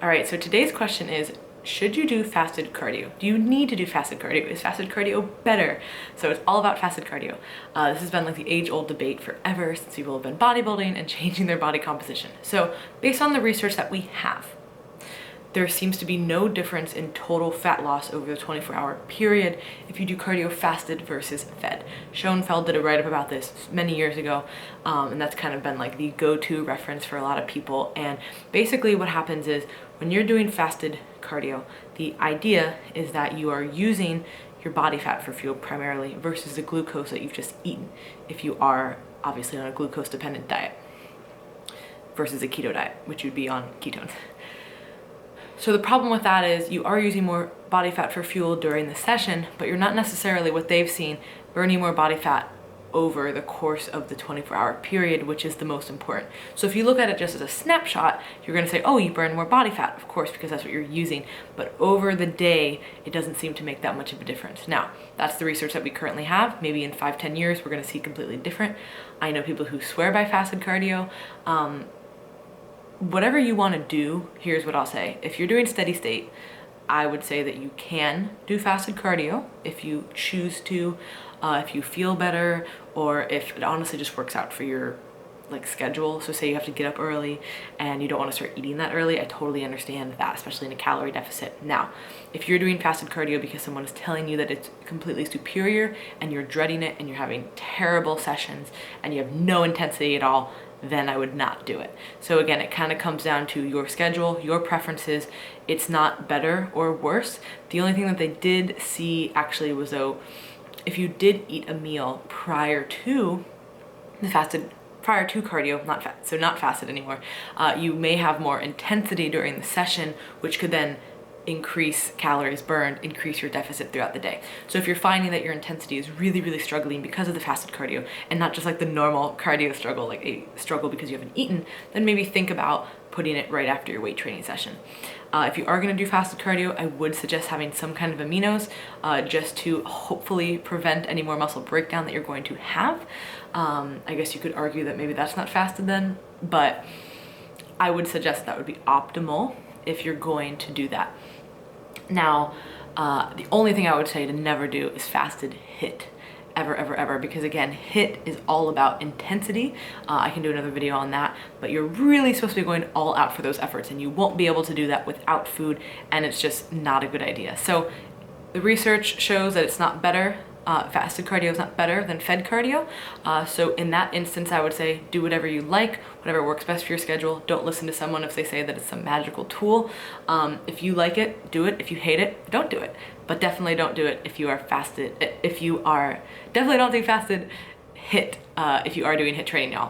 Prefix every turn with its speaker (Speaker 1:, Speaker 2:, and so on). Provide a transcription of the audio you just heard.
Speaker 1: All right, so today's question is, should you do fasted cardio? Do you need to do fasted cardio? Is fasted cardio better? So it's all about fasted cardio. This has been like the age-old debate forever since people have been bodybuilding and changing their body composition. So based on the research that we have, there seems to be no difference in total fat loss over the 24-hour period if you do cardio fasted versus fed. Schoenfeld did a write-up about this many years ago, and that's kind of been like the go-to reference for a lot of people. And basically what happens is when you're doing fasted cardio, the idea is that you are using your body fat for fuel primarily versus the glucose that you've just eaten if you are obviously on a glucose-dependent diet versus a keto diet, which you'd be on ketones. So the problem with that is you are using more body fat for fuel during the session, but you're not necessarily, what they've seen, burning more body fat over the course of the 24-hour period, which is the most important. So if you look at it just as a snapshot, you're gonna say, oh, you burn more body fat, of course, because that's what you're using. But over the day, it doesn't seem to make that much of a difference. Now, that's the research that we currently have. Maybe in 5-10 years, we're gonna see completely different. I know people who swear by fasted cardio. Whatever you want to do, here's what I'll say. If you're doing steady state, I would say that you can do fasted cardio if you choose to, if you feel better, or if it honestly just works out for your schedule. So say you have to get up early and you don't want to start eating that early, I totally understand that, especially in a calorie deficit. Now, if you're doing fasted cardio because someone is telling you that it's completely superior and you're dreading it and you're having terrible sessions and you have no intensity at all, then I would not do it. So again, it kind of comes down to your schedule, your preferences. It's not better or worse. The only thing that they did see actually was, though, if you did eat a meal prior to cardio, not fasted anymore, you may have more intensity during the session, which could then increase calories burned, increase your deficit throughout the day. So if you're finding that your intensity is really, really struggling because of the fasted cardio and not just like the normal cardio struggle, like a struggle because you haven't eaten, then maybe think about putting it right after your weight training session. If you are gonna do fasted cardio, I would suggest having some kind of aminos just to hopefully prevent any more muscle breakdown that you're going to have. I guess you could argue that maybe that's not fasted then, but I would suggest that would be optimal if you're going to do that. Now, the only thing I would say to never do is fasted HIIT, ever, because again, HIIT is all about intensity. I can do another video on that, but you're really supposed to be going all out for those efforts, and you won't be able to do that without food, and it's just not a good idea. So the research shows that it's not better. Fasted cardio is not better than fed cardio. So in that instance, I would say do whatever you like, whatever works best for your schedule. Don't listen to someone if they say that it's some magical tool. If you like it, do it. If you hate it, don't do it. But definitely don't do it if you are fasted. Definitely don't do fasted HIIT if you are doing HIIT training, y'all.